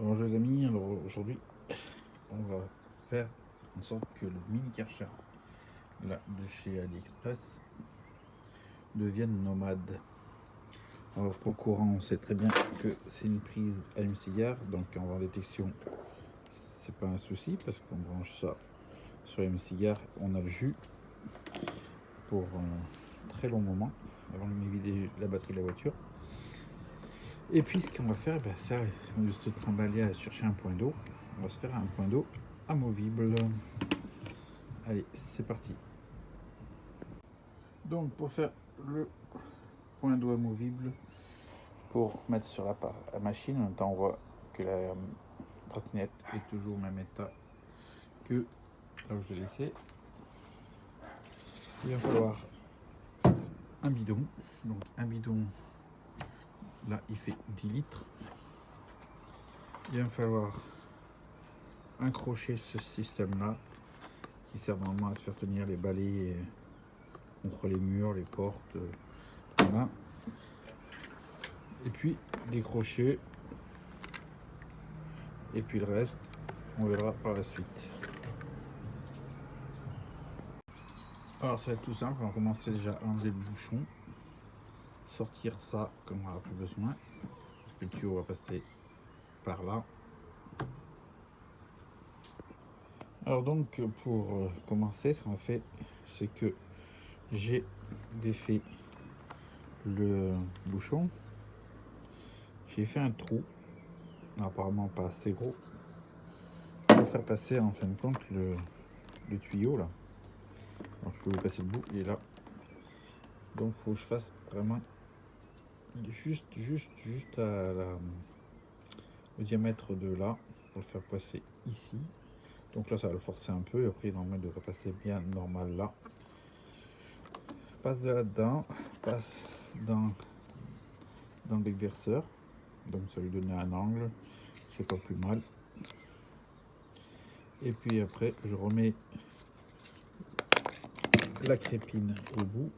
Bonjour les amis, alors aujourd'hui on va faire en sorte que le mini Karcher là, de chez AliExpress devienne nomade. Alors pour le courant on sait très bien que c'est une prise allume-cigare, donc en vent détection c'est pas un souci parce qu'on branche ça sur l'allume-cigare, on a le jus pour un très long moment avant de vider la batterie de la voiture. Et puis ce qu'on va faire, ça, on va se trimballer à chercher un point d'eau. On va se faire un point d'eau amovible. Allez, c'est parti. Donc pour faire le point d'eau amovible, pour mettre sur la machine, en même temps on voit que la trottinette est toujours au même état que là où je l'ai laissé. Il va falloir un bidon. Donc un bidon, là il fait 10 litres. Il va falloir un crochet, ce système là, qui sert normalement à se faire tenir les balais contre les murs, les portes, voilà. Et puis des crochets, et puis le reste on verra par la suite. Alors ça va être tout simple, on va commencer déjà à enlever le bouchon, sortir ça comme on n'aura plus besoin, le tuyau va passer par là. Alors donc pour commencer, ce qu'on a fait, c'est que j'ai défait le bouchon, j'ai fait un trou, apparemment pas assez gros, pour faire passer en fin de compte le tuyau là. Alors je peux vous passer le bout, il est là. Donc il faut que je fasse vraiment juste au diamètre de là pour le faire passer ici. Donc là ça va le forcer un peu et après normalement il devrait passer bien normal là. Passe de là-dedans, passe dans le bec verseur, donc ça lui donne un angle, c'est pas plus mal. Et puis après je remets la crépine au bout.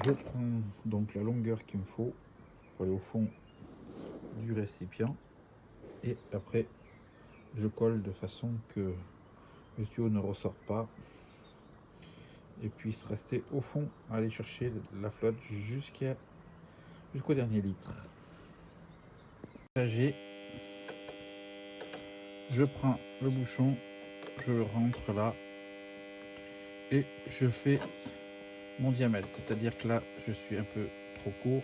Je prends donc la longueur qu'il me faut pour aller au fond du récipient et après je colle de façon que le tuyau ne ressorte pas et puisse rester au fond, aller chercher la flotte jusqu'au dernier litre. Je prends le bouchon, je le rentre là et je fais mon diamètre, c'est-à-dire que là je suis un peu trop court,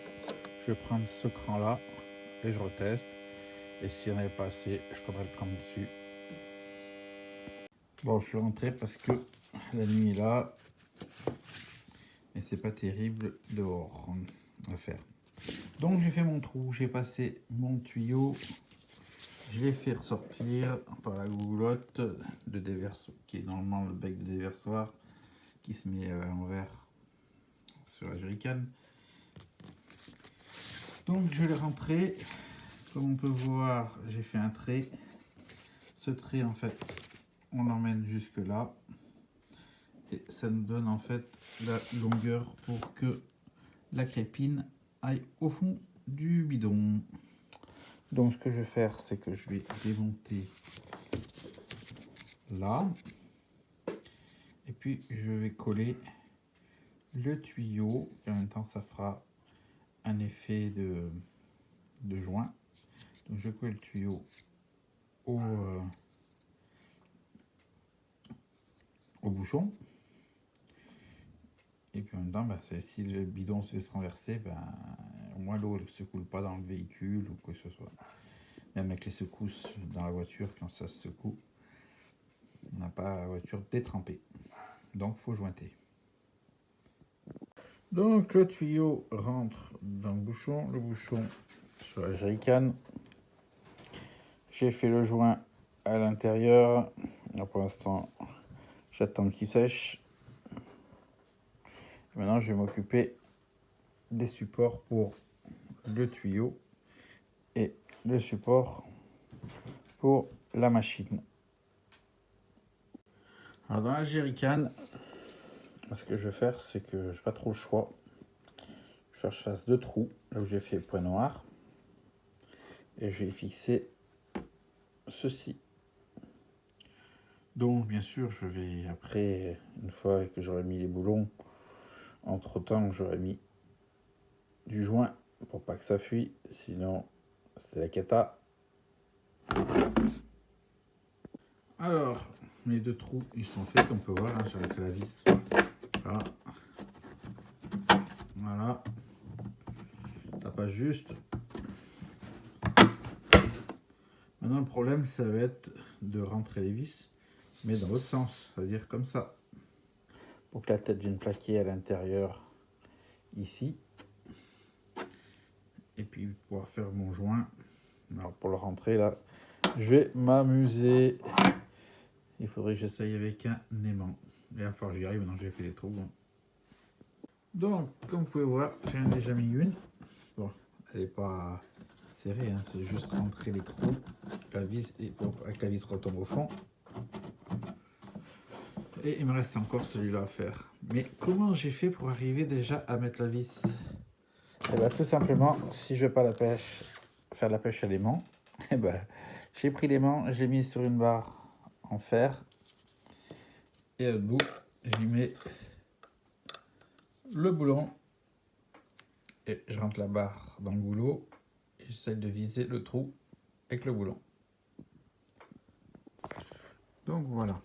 je vais prendre ce cran là et je reteste, et s'il n'y en avait pas assez je prendrai le cran dessus. Bon, je suis rentré parce que la nuit est là et c'est pas terrible dehors à faire. Donc j'ai fait mon trou, j'ai passé mon tuyau, je l'ai fait ressortir par la goulotte de déversoir, qui est normalement le bec de déversoir qui se met à l'envers sur la jerrycan. Donc je l'ai rentré, comme on peut voir j'ai fait un trait. Ce trait en fait on l'emmène jusque là et ça nous donne en fait la longueur pour que la crépine aille au fond du bidon. Donc ce que je vais faire, c'est que je vais démonter là et puis je vais coller le tuyau, et en même temps ça fera un effet de joint. Donc je colle le tuyau au bouchon et puis en même temps si le bidon se laisse renverser, au moins l'eau ne se coule pas dans le véhicule ou quoi que ce soit. Même avec les secousses dans la voiture, quand ça se secoue, on n'a pas la voiture détrempée, donc il faut jointer. Donc le tuyau rentre dans le bouchon sur la jerrycan. J'ai fait le joint à l'intérieur. Pour l'instant, j'attends qu'il sèche. Maintenant, je vais m'occuper des supports pour le tuyau et le support pour la machine. Alors dans la jerrycan, ce que je vais faire, c'est que je n'ai pas trop le choix. Je vais faire que je fasse deux trous là où j'ai fait le point noir. Et je vais fixer ceci. Donc bien sûr je vais après, une fois que j'aurai mis les boulons, entre temps j'aurai mis du joint pour pas que ça fuit, sinon c'est la cata. Alors mes deux trous ils sont faits comme on peut voir, hein, j'ai arrêté la vis là. Voilà, ça passe juste. Maintenant le problème ça va être de rentrer les vis mais dans l'autre sens, c'est-à-dire comme ça, pour que la tête vienne plaquer à l'intérieur ici, et puis pouvoir faire mon joint. Alors pour le rentrer là, je vais m'amuser. Il faudrait que j'essaye avec un aimant. Et à force j'y arrive, maintenant que j'ai fait les trous. Donc comme vous pouvez voir, j'en ai déjà mis une. Bon, elle n'est pas serrée, hein, c'est juste rentrer les trous. La vis, et avec la vis retombe au fond. Et il me reste encore celui-là à faire. Mais comment j'ai fait pour arriver déjà à mettre la vis? Et bien tout simplement, si je ne veux pas la pêche, faire la pêche à l'aimant, et ben, j'ai pris l'aimant, je l'ai mis sur une barre en fer. Et à l'autre bout, j'y mets le boulon. Et je rentre la barre dans le goulot. Et j'essaie de viser le trou avec le boulon. Donc voilà.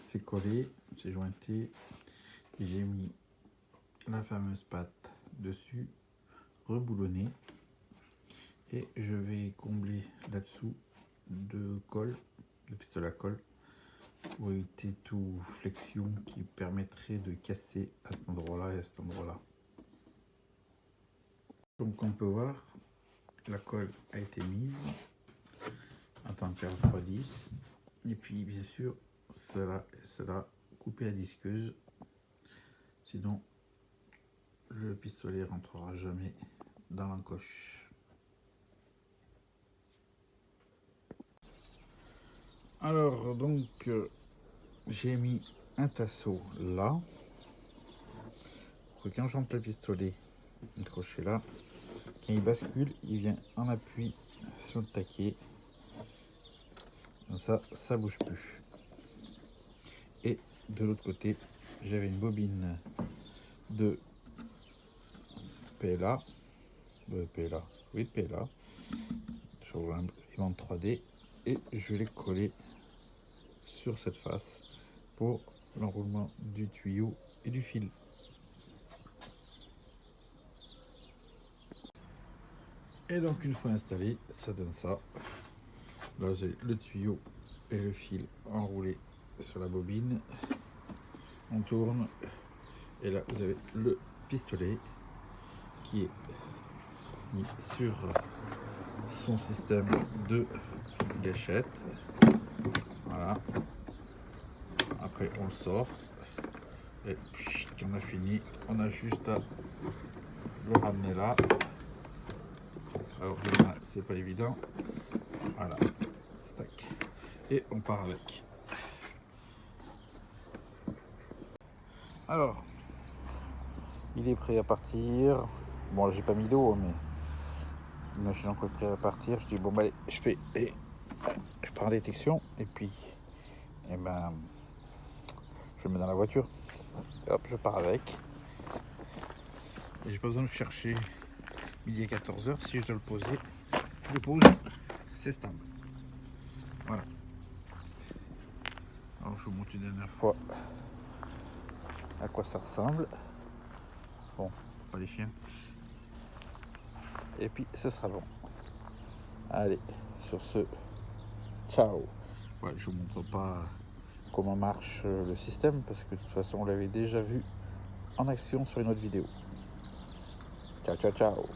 C'est collé, c'est jointé, j'ai mis la fameuse patte dessus, reboulonné, et je vais combler là-dessous de colle, de pistolet à colle, pour éviter toute flexion qui permettrait de casser à cet endroit-là et à cet endroit-là. Donc on peut voir, la colle a été mise en température refroidisse, et puis bien sûr cela et cela coupé à disqueuse, sinon le pistolet rentrera jamais dans l'encoche. Alors donc j'ai mis un tasseau là pour que quand j'entre le pistolet, le crochet là, quand il bascule, il vient en appui sur le taquet. Comme ça bouge plus. Et de l'autre côté, j'avais une bobine de PLA, de PLA, sur un imprimante 3D, et je vais les coller sur cette face pour l'enroulement du tuyau et du fil. Et donc une fois installé, ça donne ça. Là vous avez le tuyau et le fil enroulé sur la bobine. On tourne et là vous avez le pistolet qui est mis sur son système de gâchette. Voilà. Après on le sort et quand on a fini, on a juste à le ramener là. Alors c'est pas évident. Voilà. Tac. Et on part avec. Alors, il est prêt à partir. Bon, j'ai pas mis d'eau, mais l'imagine encore prêt à partir. Je dis bon, bah, allez, je prends la détection et puis, eh ben, je le mets dans la voiture. Et hop, je pars avec. Et j'ai pas besoin de chercher midi à 14h. Si je dois le poser, je le pose. C'est stable. Voilà. Alors, je vous montre une dernière fois à quoi ça ressemble. Bon, pas les chiens. Et puis ce sera bon. Allez, sur ce, ciao. Ouais, je vous montre pas comment marche le système parce que de toute façon on l'avait déjà vu en action sur une autre vidéo. Ciao ciao ciao.